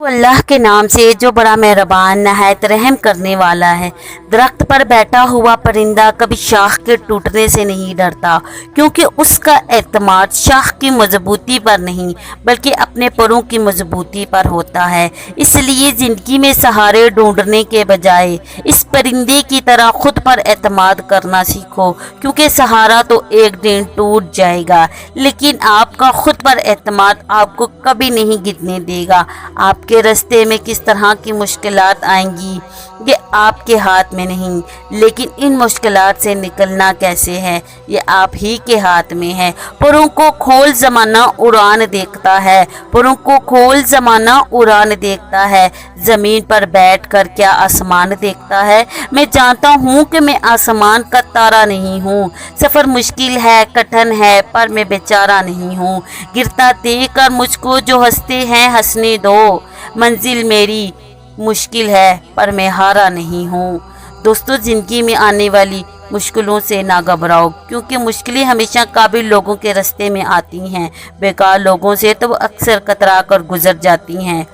अल्लाह के नाम से जो बड़ा मेहरबान नहायत रहम करने वाला है। दरख्त पर बैठा हुआ परिंदा कभी शाख के टूटने से नहीं डरता, क्योंकि उसका एतमाद शाख की मजबूती पर नहीं बल्कि अपने परों की मजबूती पर होता है। इसलिए ज़िंदगी में सहारे ढूंढने के बजाय इस परिंदे की तरह खुद पर एतमाद करना सीखो, क्योंकि सहारा तो एक दिन टूट जाएगा, लेकिन आपका खुद पर एतमाद आपको कभी नहीं गिरने देगा। आपके रास्ते में किस तरह की मुश्किलात आएंगी ये आपके हाथ में नहीं, लेकिन इन मुश्किलात से निकलना कैसे है ये आप ही के हाथ में है। परों को खोल ज़माना उड़ान देखता है, परों को खोल ज़माना उड़ान देखता है। ज़मीन पर बैठ कर क्या आसमान देखता है। मैं जानता हूँ कि मैं आसमान का तारा नहीं हूँ। सफ़र मुश्किल है, कठिन है, पर मैं बेचारा नहीं हूँ। गिरता देख कर मुझको जो हंसते हैं हंसने दो। मंजिल मेरी मुश्किल है पर मैं हारा नहीं हूँ। दोस्तों, ज़िंदगी में आने वाली मुश्किलों से ना घबराओ, क्योंकि मुश्किलें हमेशा काबिल लोगों के रास्ते में आती हैं। बेकार लोगों से तो वो अक्सर कतरा कर गुजर जाती हैं।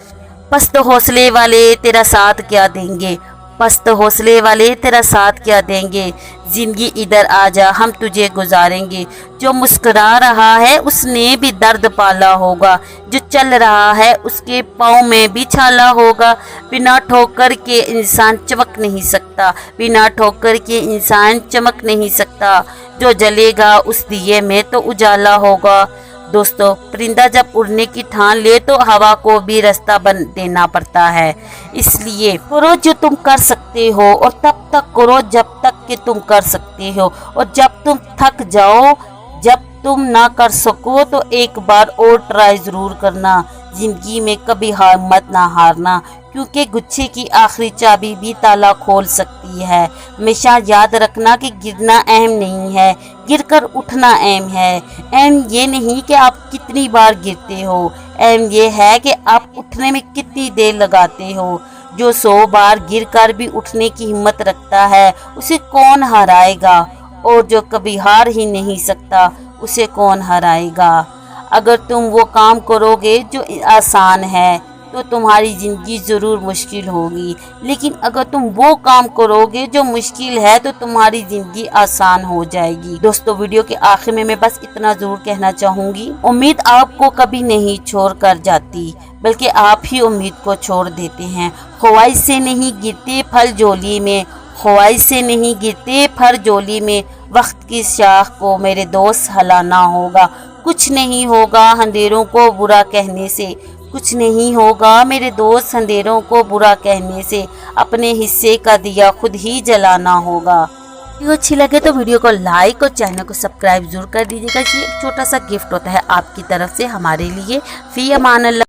पस्त हौसले वाले तेरा साथ क्या देंगे, पस्त हौसले वाले तेरा साथ क्या देंगे। ज़िंदगी इधर आजा हम तुझे गुजारेंगे। जो मुस्कुरा रहा है उसने भी दर्द पाला होगा, जो चल रहा है उसके पाँव में भी छाला होगा। बिना ठोकर के इंसान चमक नहीं सकता, बिना ठोकर के इंसान चमक नहीं सकता। जो जलेगा उस दिए में तो उजाला होगा। दोस्तों, परिंदा जब उड़ने की ठान ले तो हवा को भी रास्ता बन देना पड़ता है। इसलिए करो जो तुम कर सकते हो, और तब तक करो जब तक कि तुम कर सकते हो, और जब तुम थक जाओ, जब तुम ना कर सको तो एक बार और ट्राई ज़रूर करना। ज़िंदगी में कभी हार मत ना हारना, क्योंकि गुच्छे की आखिरी चाबी भी ताला खोल सकती है। हमेशा याद रखना कि गिरना अहम नहीं है, गिरकर उठना अहम है। अहम ये नहीं कि आप कितनी बार गिरते हो, अहम ये है कि आप उठने में कितनी देर लगाते हो। जो 100 बार गिरकर भी उठने की हिम्मत रखता है उसे कौन हराएगा, और जो कभी हार ही नहीं सकता उसे कौन हराएगा। अगर तुम वो काम करोगे जो आसान है तो तुम्हारी ज़िंदगी ज़रूर मुश्किल होगी, लेकिन अगर तुम वो काम करोगे जो मुश्किल है तो तुम्हारी ज़िंदगी आसान हो जाएगी। दोस्तों, वीडियो के आखिर में मैं बस इतना ज़रूर कहना चाहूँगी, उम्मीद आपको कभी नहीं छोड़ कर जाती, बल्कि आप ही उम्मीद को छोड़ देते हैं। ख्वाहिश से नहीं गिरते फल झोली में, ख्वाहिश से नहीं गिरते फल झोली में। वक्त की शाख को मेरे दोस्त हिलाना होगा। कुछ नहीं होगा अंधेरों को बुरा कहने से, कुछ नहीं होगा मेरे दोस्त अंधेरों को बुरा कहने से। अपने हिस्से का दिया खुद ही जलाना होगा। वीडियो अच्छी लगे तो वीडियो को लाइक और चैनल को सब्सक्राइब जरूर कर दीजिएगा। ये एक छोटा सा गिफ्ट होता है आपकी तरफ से हमारे लिए। फी अमान अल्लाह।